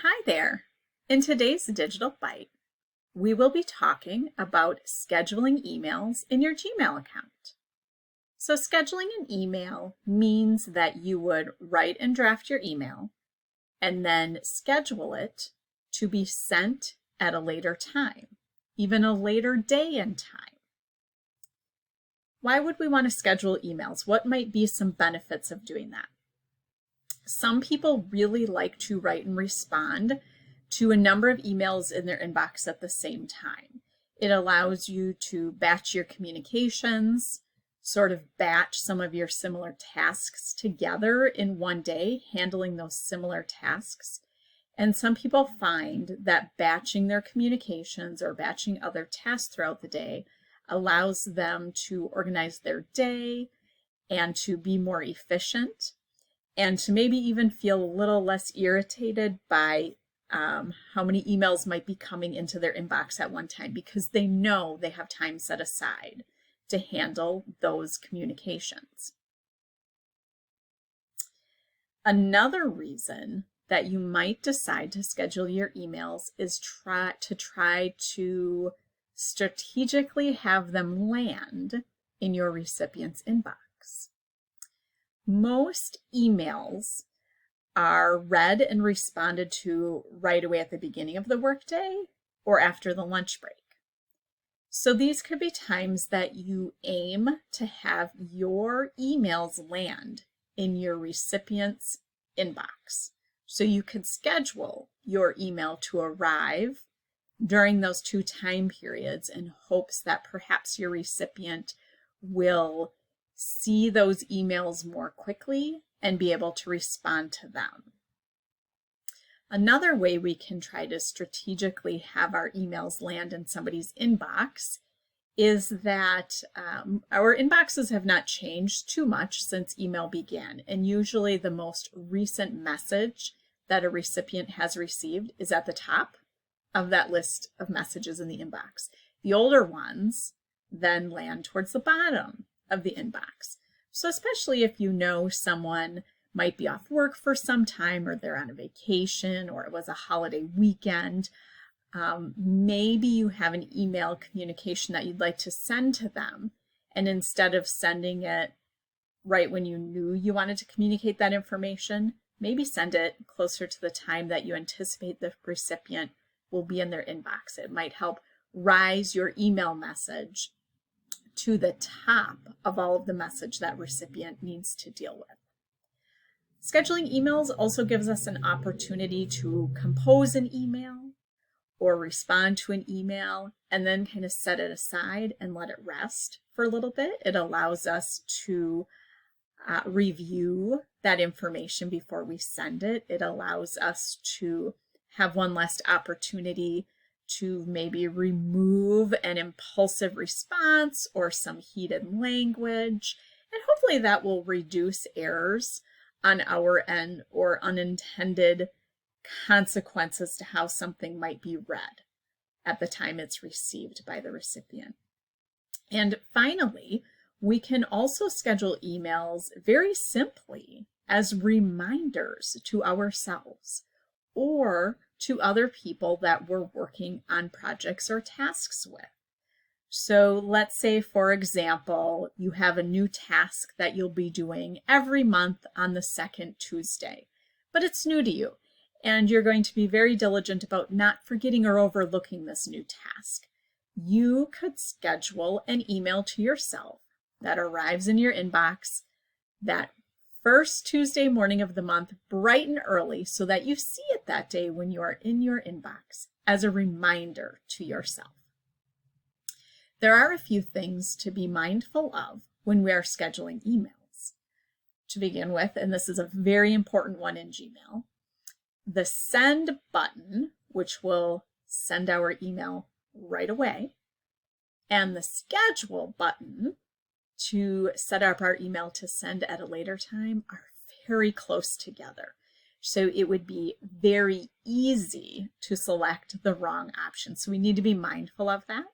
Hi there. In today's Digital Byte, we will be talking about scheduling emails in your Gmail account. So scheduling an email means that you would write and draft your email and then schedule it to be sent at a later time, even a later day and time. Why would we want to schedule emails? What might be some benefits of doing that? Some people really like to write and respond to a number of emails in their inbox at the same time. It allows you to batch your communications, sort of batch some of your similar tasks together in one day, handling those similar tasks. And some people find that batching their communications or batching other tasks throughout the day allows them to organize their day and to be more efficient, and to maybe even feel a little less irritated by how many emails might be coming into their inbox at one time, because they know they have time set aside to handle those communications. Another reason that you might decide to schedule your emails is try to strategically have them land in your recipient's inbox. Most emails are read and responded to right away at the beginning of the workday or after the lunch break. So these could be times that you aim to have your emails land in your recipient's inbox. So you could schedule your email to arrive during those two time periods in hopes that perhaps your recipient will see those emails more quickly and be able to respond to them. Another way we can try to strategically have our emails land in somebody's inbox is that our inboxes have not changed too much since email began, and usually the most recent message that a recipient has received is at the top of that list of messages in the inbox. The older ones then land towards the bottom of the inbox. So especially if you know someone might be off work for some time, or they're on a vacation, or it was a holiday weekend, maybe you have an email communication that you'd like to send to them, and instead of sending it right when you knew you wanted to communicate that information, maybe send it closer to the time that you anticipate the recipient will be in their inbox. It might help rise your email message to the top of all of the message that recipient needs to deal with. Scheduling emails also gives us an opportunity to compose an email or respond to an email and then kind of set it aside and let it rest for a little bit. It allows us to review that information before we send it. It allows us to have one last opportunity to maybe remove an impulsive response or some heated language. And hopefully that will reduce errors on our end or unintended consequences to how something might be read at the time it's received by the recipient. And finally, we can also schedule emails very simply as reminders to ourselves or to other people that we're working on projects or tasks with. So let's say, for example, you have a new task that you'll be doing every month on the second Tuesday, but it's new to you, and you're going to be very diligent about not forgetting or overlooking this new task. You could schedule an email to yourself that arrives in your inbox that first Tuesday morning of the month, bright and early, so that you see it that day when you are in your inbox as a reminder to yourself. There are a few things to be mindful of when we are scheduling emails. To begin with, and this is a very important one in Gmail, the send button, which will send our email right away, and the schedule button to set up our email to send at a later time are very close together. So it would be very easy to select the wrong option. So we need to be mindful of that.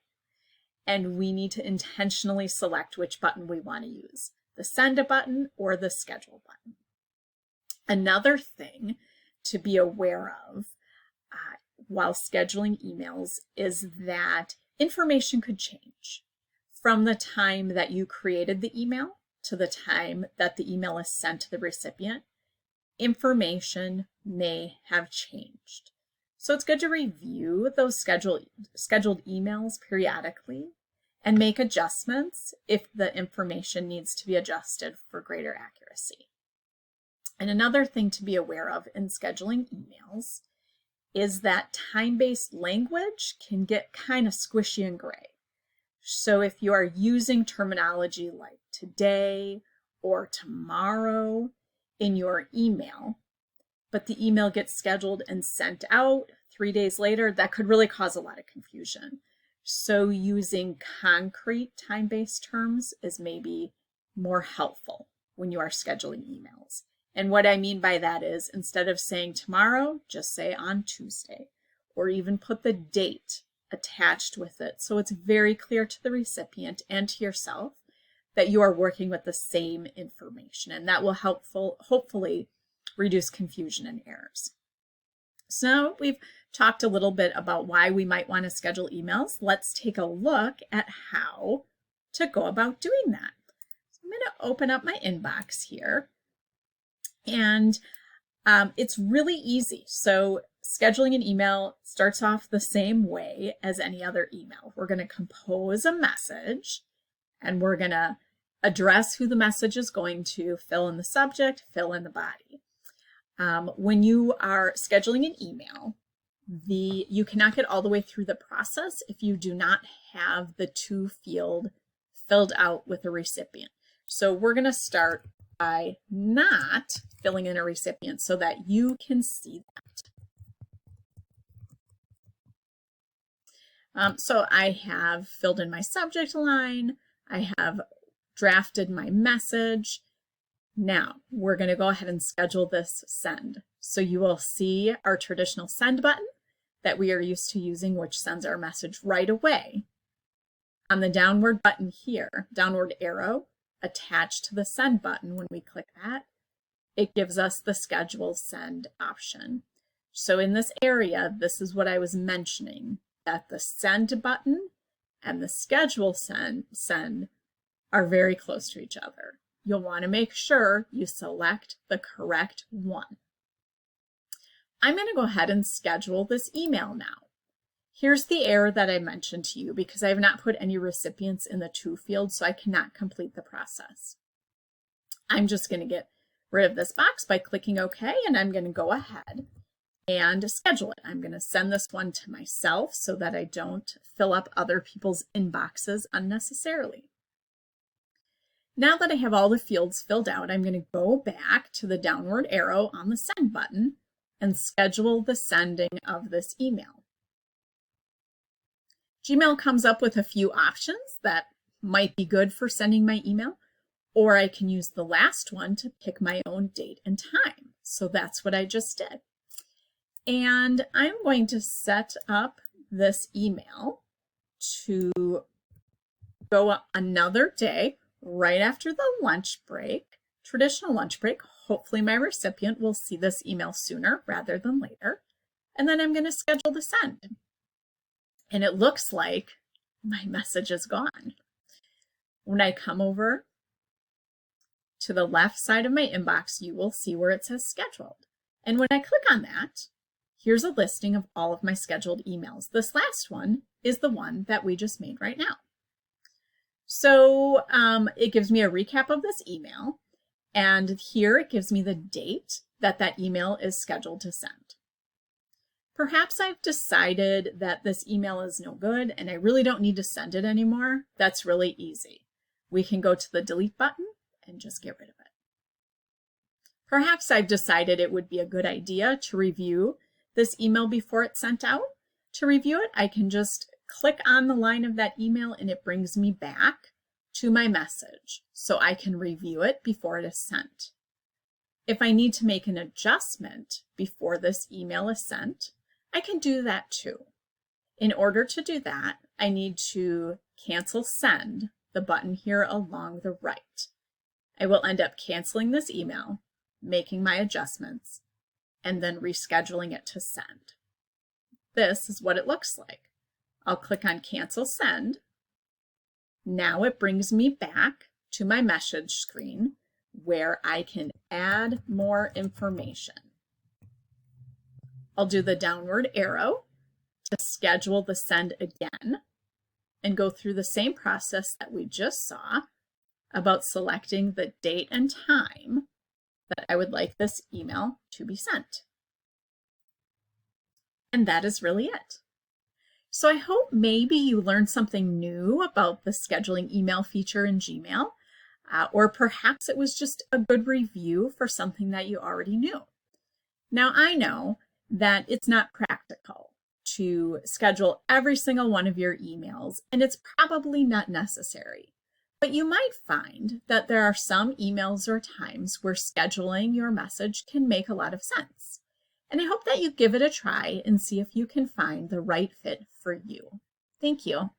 And we need to intentionally select which button we want to use, the send a button or the schedule button. Another thing to be aware of while scheduling emails is that information could change from the time that you created the email to the time that the email is sent to the recipient. Information may have changed. So it's good to review those scheduled emails periodically and make adjustments if the information needs to be adjusted for greater accuracy. And another thing to be aware of in scheduling emails is that time-based language can get kind of squishy and gray. So if you are using terminology like today or tomorrow in your email, but the email gets scheduled and sent out 3 days later, that could really cause a lot of confusion. So using concrete time-based terms is maybe more helpful when you are scheduling emails. And what I mean by that is, instead of saying tomorrow, just say on Tuesday, or even put the date attached with it. So it's very clear to the recipient and to yourself that you are working with the same information, and that will hopefully reduce confusion and errors. So now we've talked a little bit about why we might want to schedule emails. Let's take a look at how to go about doing that. So I'm going to open up my inbox here. And it's really easy. So scheduling an email starts off the same way as any other email. We're going to compose a message, and we're going to address who the message is going to, fill in the subject, fill in the body. When you are scheduling an email, you cannot get all the way through the process if you do not have the to field filled out with a recipient. So we're going to start by not filling in a recipient so that you can see that. So I have filled in my subject line. I have drafted my message. Now we're going to go ahead and schedule this send. So you will see our traditional send button that we are used to using, which sends our message right away. On the downward button here, downward arrow, attached to the send button, when we click that, it gives us the schedule send option. So in this area, this is what I was mentioning, that the send button and the schedule send are very close to each other. You'll want to make sure you select the correct one. I'm going to go ahead and schedule this email now. Here's the error that I mentioned to you because I have not put any recipients in the to field, so I cannot complete the process. I'm just going to get rid of this box by clicking OK, and I'm going to go ahead and schedule it. I'm going to send this one to myself so that I don't fill up other people's inboxes unnecessarily. Now that I have all the fields filled out, I'm going to go back to the downward arrow on the send button and schedule the sending of this email. Gmail comes up with a few options that might be good for sending my email, or I can use the last one to pick my own date and time. So that's what I just did. And I'm going to set up this email to go another day right after the lunch break, traditional lunch break. Hopefully my recipient will see this email sooner rather than later. And then I'm going to schedule the send. And it looks like my message is gone. When I come over to the left side of my inbox, you will see where it says scheduled. And when I click on that, here's a listing of all of my scheduled emails. This last one is the one that we just made right now. So it gives me a recap of this email. And here it gives me the date that that email is scheduled to send. Perhaps I've decided that this email is no good and I really don't need to send it anymore. That's really easy. We can go to the delete button and just get rid of it. Perhaps I've decided it would be a good idea to review this email before it's sent out. To review it, I can just click on the line of that email and it brings me back to my message so I can review it before it is sent. If I need to make an adjustment before this email is sent, I can do that too. In order to do that, I need to cancel send, the button here along the right. I will end up canceling this email, making my adjustments, and then rescheduling it to send. this is what it looks like. I'll click on Cancel Send. Now it brings me back to my message screen where I can add more information. I'll do the downward arrow to schedule the send again and go through the same process that we just saw about selecting the date and time that I would like this email to be sent. And that is really it. So I hope maybe you learned something new about the scheduling email feature in Gmail, or perhaps it was just a good review for something that you already knew. Now I know that it's not practical to schedule every single one of your emails, and it's probably not necessary. But you might find that there are some emails or times where scheduling your message can make a lot of sense. And I hope that you give it a try and see if you can find the right fit for you. Thank you.